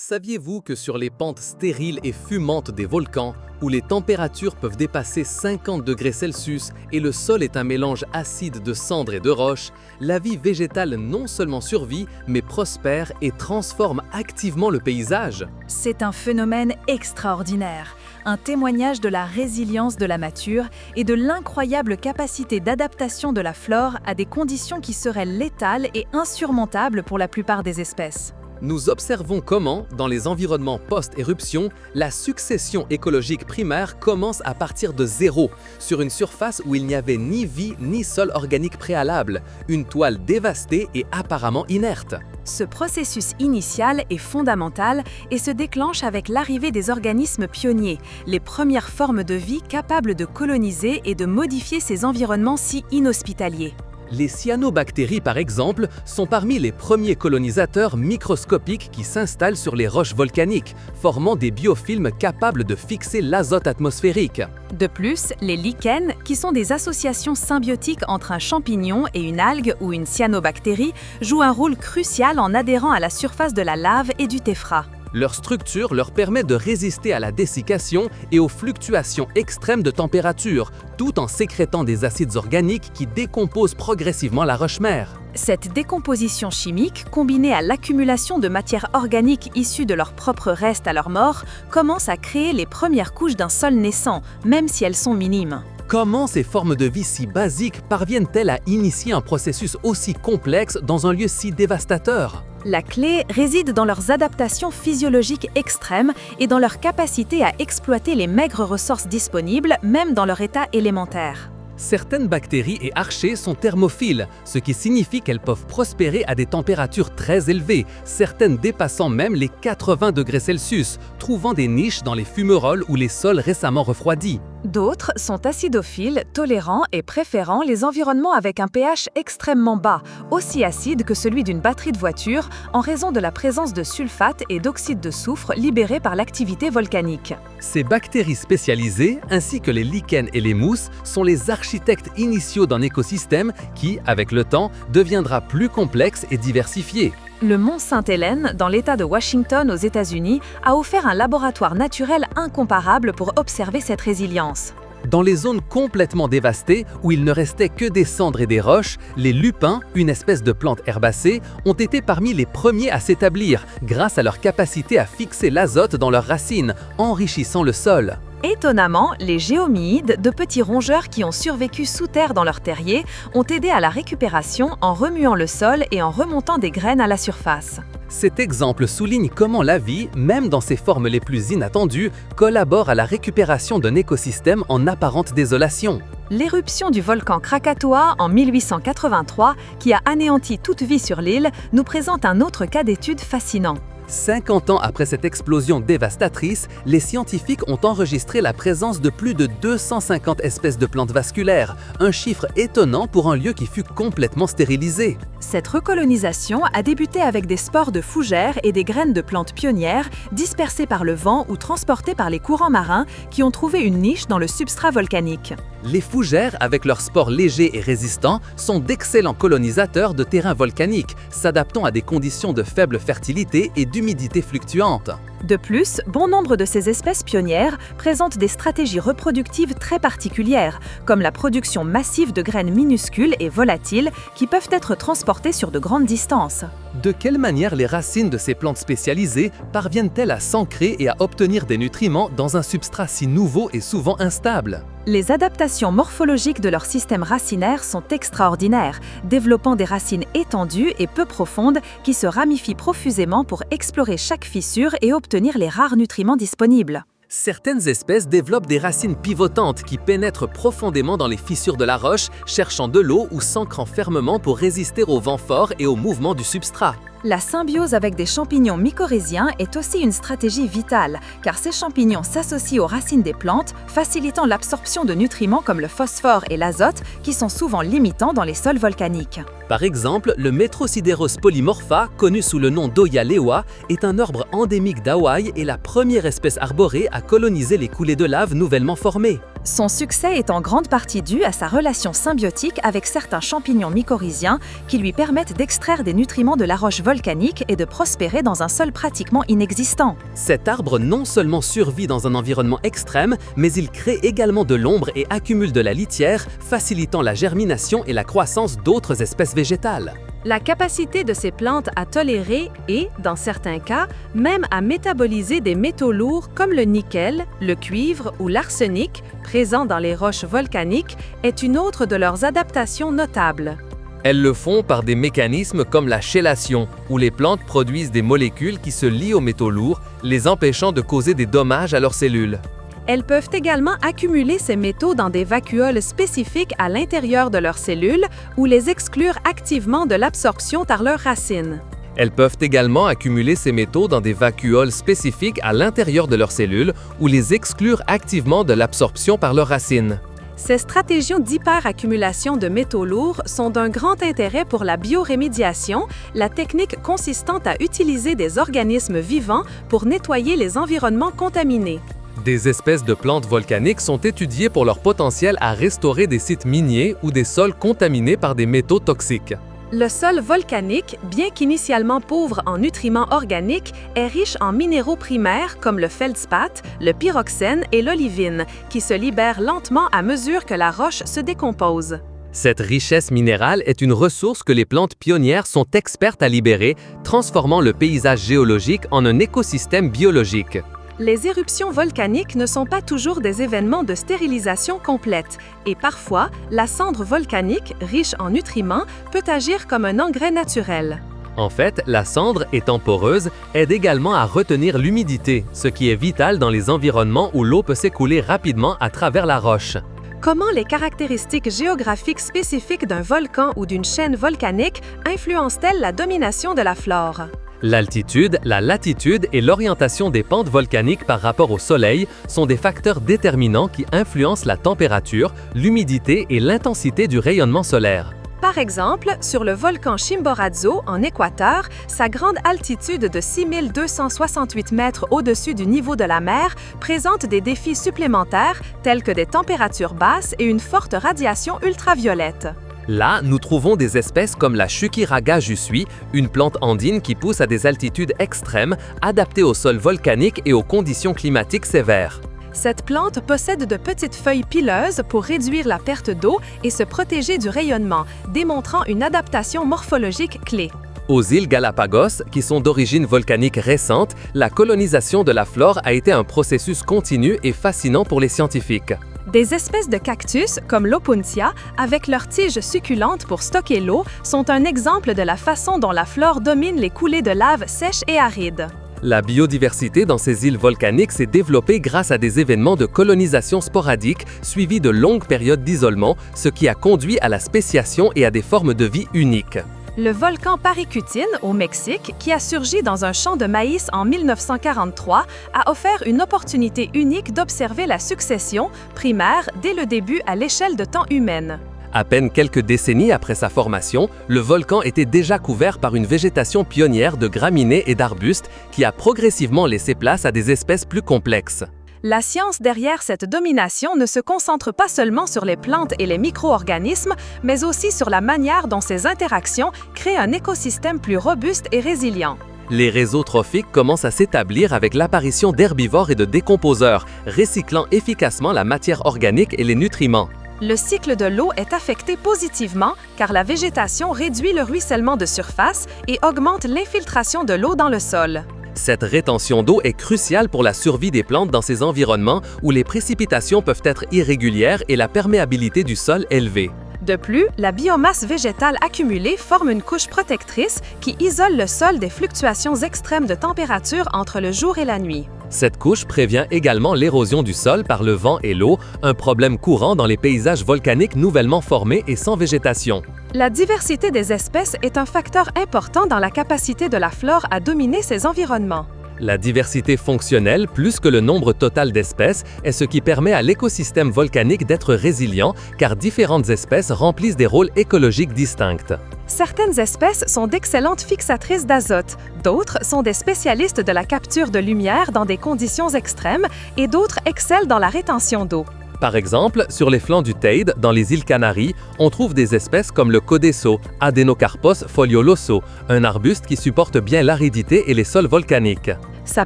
Saviez-vous que sur les pentes stériles et fumantes des volcans, où les températures peuvent dépasser 50 degrés Celsius et le sol est un mélange acide de cendres et de roches, la vie végétale non seulement survit, mais prospère et transforme activement le paysage? C'est un phénomène extraordinaire, un témoignage de la résilience de la nature et de l'incroyable capacité d'adaptation de la flore à des conditions qui seraient létales et insurmontables pour la plupart des espèces. Nous observons comment, dans les environnements post-éruption, la succession écologique primaire commence à partir de zéro, sur une surface où il n'y avait ni vie ni sol organique préalable, une toile dévastée et apparemment inerte. Ce processus initial est fondamental et se déclenche avec l'arrivée des organismes pionniers, les premières formes de vie capables de coloniser et de modifier ces environnements si inhospitaliers. Les cyanobactéries, par exemple, sont parmi les premiers colonisateurs microscopiques qui s'installent sur les roches volcaniques, formant des biofilms capables de fixer l'azote atmosphérique. De plus, les lichens, qui sont des associations symbiotiques entre un champignon et une algue ou une cyanobactérie, jouent un rôle crucial en adhérant à la surface de la lave et du téphra. Leur structure leur permet de résister à la dessiccation et aux fluctuations extrêmes de température, tout en sécrétant des acides organiques qui décomposent progressivement la roche-mère. Cette décomposition chimique, combinée à l'accumulation de matières organiques issues de leurs propres restes à leur mort, commence à créer les premières couches d'un sol naissant, même si elles sont minimes. Comment ces formes de vie si basiques parviennent-elles à initier un processus aussi complexe dans un lieu si dévastateur? La clé réside dans leurs adaptations physiologiques extrêmes et dans leur capacité à exploiter les maigres ressources disponibles, même dans leur état élémentaire. Certaines bactéries et archées sont thermophiles, ce qui signifie qu'elles peuvent prospérer à des températures très élevées, certaines dépassant même les 80 degrés Celsius, trouvant des niches dans les fumerolles ou les sols récemment refroidis. D'autres sont acidophiles, tolérants et préférant les environnements avec un pH extrêmement bas, aussi acide que celui d'une batterie de voiture, en raison de la présence de sulfate et d'oxyde de soufre libérés par l'activité volcanique. Ces bactéries spécialisées, ainsi que les lichens et les mousses, sont les architectes initiaux d'un écosystème qui, avec le temps, deviendra plus complexe et diversifié. Le mont Sainte-Hélène, dans l'État de Washington aux États-Unis, a offert un laboratoire naturel incomparable pour observer cette résilience. Dans les zones complètement dévastées, où il ne restait que des cendres et des roches, les lupins, une espèce de plante herbacée, ont été parmi les premiers à s'établir grâce à leur capacité à fixer l'azote dans leurs racines, enrichissant le sol. Étonnamment, les géomyides, de petits rongeurs qui ont survécu sous terre dans leur terrier, ont aidé à la récupération en remuant le sol et en remontant des graines à la surface. Cet exemple souligne comment la vie, même dans ses formes les plus inattendues, collabore à la récupération d'un écosystème en apparente désolation. L'éruption du volcan Krakatoa en 1883, qui a anéanti toute vie sur l'île, nous présente un autre cas d'étude fascinant. 50 ans après cette explosion dévastatrice, les scientifiques ont enregistré la présence de plus de 250 espèces de plantes vasculaires, un chiffre étonnant pour un lieu qui fut complètement stérilisé. Cette recolonisation a débuté avec des spores de fougères et des graines de plantes pionnières dispersées par le vent ou transportées par les courants marins qui ont trouvé une niche dans le substrat volcanique. Les fougères, avec leurs spores légers et résistants, sont d'excellents colonisateurs de terrains volcaniques, s'adaptant à des conditions de faible fertilité et d'humidité fluctuante. De plus, bon nombre de ces espèces pionnières présentent des stratégies reproductives très particulières, comme la production massive de graines minuscules et volatiles qui peuvent être transportées sur de grandes distances. De quelle manière les racines de ces plantes spécialisées parviennent-elles à s'ancrer et à obtenir des nutriments dans un substrat si nouveau et souvent instable? Les adaptations morphologiques de leur système racinaire sont extraordinaires, développant des racines étendues et peu profondes qui se ramifient profusément pour explorer chaque fissure et obtenir les rares nutriments disponibles. Certaines espèces développent des racines pivotantes qui pénètrent profondément dans les fissures de la roche, cherchant de l'eau ou s'ancrant fermement pour résister aux vents forts et aux mouvements du substrat. La symbiose avec des champignons mycorhiziens est aussi une stratégie vitale, car ces champignons s'associent aux racines des plantes, facilitant l'absorption de nutriments comme le phosphore et l'azote, qui sont souvent limitants dans les sols volcaniques. Par exemple, le Metrosideros polymorpha, connu sous le nom d'Oya lewa, est un arbre endémique d'Hawaï et la première espèce arborée à coloniser les coulées de lave nouvellement formées. Son succès est en grande partie dû à sa relation symbiotique avec certains champignons mycorhiziens qui lui permettent d'extraire des nutriments de la roche volcanique et de prospérer dans un sol pratiquement inexistant. Cet arbre non seulement survit dans un environnement extrême, mais il crée également de l'ombre et accumule de la litière, facilitant la germination et la croissance d'autres espèces végétales. La capacité de ces plantes à tolérer et, dans certains cas, même à métaboliser des métaux lourds comme le nickel, le cuivre ou l'arsenic, présents dans les roches volcaniques, est une autre de leurs adaptations notables. Elles le font par des mécanismes comme la chélation, où les plantes produisent des molécules qui se lient aux métaux lourds, les empêchant de causer des dommages à leurs cellules. Elles peuvent également accumuler ces métaux dans des vacuoles spécifiques à l'intérieur de leurs cellules ou les exclure activement de l'absorption par leurs racines. Elles peuvent également accumuler ces métaux dans des vacuoles spécifiques à l'intérieur de leurs cellules ou les exclure activement de l'absorption par leurs racines. Ces stratégies d'hyperaccumulation de métaux lourds sont d'un grand intérêt pour la biorémédiation, la technique consistant à utiliser des organismes vivants pour nettoyer les environnements contaminés. Des espèces de plantes volcaniques sont étudiées pour leur potentiel à restaurer des sites miniers ou des sols contaminés par des métaux toxiques. Le sol volcanique, bien qu'initialement pauvre en nutriments organiques, est riche en minéraux primaires comme le feldspath, le pyroxène et l'olivine, qui se libèrent lentement à mesure que la roche se décompose. Cette richesse minérale est une ressource que les plantes pionnières sont expertes à libérer, transformant le paysage géologique en un écosystème biologique. Les éruptions volcaniques ne sont pas toujours des événements de stérilisation complète et parfois, la cendre volcanique, riche en nutriments, peut agir comme un engrais naturel. En fait, la cendre, étant poreuse, aide également à retenir l'humidité, ce qui est vital dans les environnements où l'eau peut s'écouler rapidement à travers la roche. Comment les caractéristiques géographiques spécifiques d'un volcan ou d'une chaîne volcanique influencent-elles la domination de la flore? L'altitude, la latitude et l'orientation des pentes volcaniques par rapport au Soleil sont des facteurs déterminants qui influencent la température, l'humidité et l'intensité du rayonnement solaire. Par exemple, sur le volcan Chimborazo, en Équateur, sa grande altitude de 6268 mètres au-dessus du niveau de la mer présente des défis supplémentaires tels que des températures basses et une forte radiation ultraviolette. Là, nous trouvons des espèces comme la Chuquiraga jusui, une plante andine qui pousse à des altitudes extrêmes, adaptée au sol volcanique et aux conditions climatiques sévères. Cette plante possède de petites feuilles pileuses pour réduire la perte d'eau et se protéger du rayonnement, démontrant une adaptation morphologique clé. Aux îles Galapagos, qui sont d'origine volcanique récente, la colonisation de la flore a été un processus continu et fascinant pour les scientifiques. Des espèces de cactus, comme l'opuntia, avec leurs tiges succulentes pour stocker l'eau, sont un exemple de la façon dont la flore domine les coulées de lave sèches et arides. La biodiversité dans ces îles volcaniques s'est développée grâce à des événements de colonisation sporadiques suivis de longues périodes d'isolement, ce qui a conduit à la spéciation et à des formes de vie uniques. Le volcan Paricutin, au Mexique, qui a surgi dans un champ de maïs en 1943, a offert une opportunité unique d'observer la succession, primaire, dès le début à l'échelle de temps humaine. À peine quelques décennies après sa formation, le volcan était déjà couvert par une végétation pionnière de graminées et d'arbustes qui a progressivement laissé place à des espèces plus complexes. La science derrière cette domination ne se concentre pas seulement sur les plantes et les micro-organismes, mais aussi sur la manière dont ces interactions créent un écosystème plus robuste et résilient. Les réseaux trophiques commencent à s'établir avec l'apparition d'herbivores et de décomposeurs, recyclant efficacement la matière organique et les nutriments. Le cycle de l'eau est affecté positivement car la végétation réduit le ruissellement de surface et augmente l'infiltration de l'eau dans le sol. Cette rétention d'eau est cruciale pour la survie des plantes dans ces environnements où les précipitations peuvent être irrégulières et la perméabilité du sol élevée. De plus, la biomasse végétale accumulée forme une couche protectrice qui isole le sol des fluctuations extrêmes de température entre le jour et la nuit. Cette couche prévient également l'érosion du sol par le vent et l'eau, un problème courant dans les paysages volcaniques nouvellement formés et sans végétation. La diversité des espèces est un facteur important dans la capacité de la flore à dominer ces environnements. La diversité fonctionnelle, plus que le nombre total d'espèces, est ce qui permet à l'écosystème volcanique d'être résilient, car différentes espèces remplissent des rôles écologiques distincts. Certaines espèces sont d'excellentes fixatrices d'azote, d'autres sont des spécialistes de la capture de lumière dans des conditions extrêmes et d'autres excellent dans la rétention d'eau. Par exemple, sur les flancs du Teide, dans les îles Canaries, on trouve des espèces comme le codesso, Adenocarpos folioloso, un arbuste qui supporte bien l'aridité et les sols volcaniques. Sa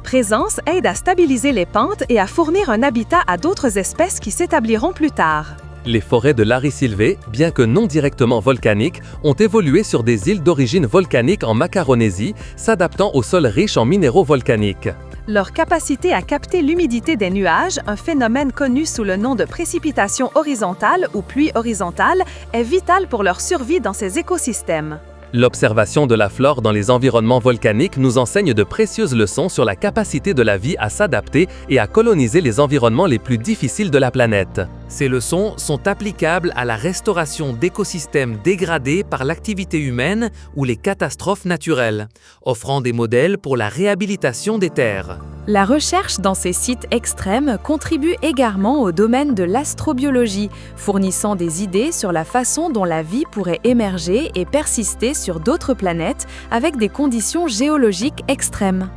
présence aide à stabiliser les pentes et à fournir un habitat à d'autres espèces qui s'établiront plus tard. Les forêts de Larisilvé, bien que non directement volcaniques, ont évolué sur des îles d'origine volcanique en Macaronésie, s'adaptant aux sols riches en minéraux volcaniques. Leur capacité à capter l'humidité des nuages, un phénomène connu sous le nom de précipitation horizontale ou pluie horizontale, est vitale pour leur survie dans ces écosystèmes. L'observation de la flore dans les environnements volcaniques nous enseigne de précieuses leçons sur la capacité de la vie à s'adapter et à coloniser les environnements les plus difficiles de la planète. Ces leçons sont applicables à la restauration d'écosystèmes dégradés par l'activité humaine ou les catastrophes naturelles, offrant des modèles pour la réhabilitation des terres. La recherche dans ces sites extrêmes contribue également au domaine de l'astrobiologie, fournissant des idées sur la façon dont la vie pourrait émerger et persister sur d'autres planètes avec des conditions géologiques extrêmes.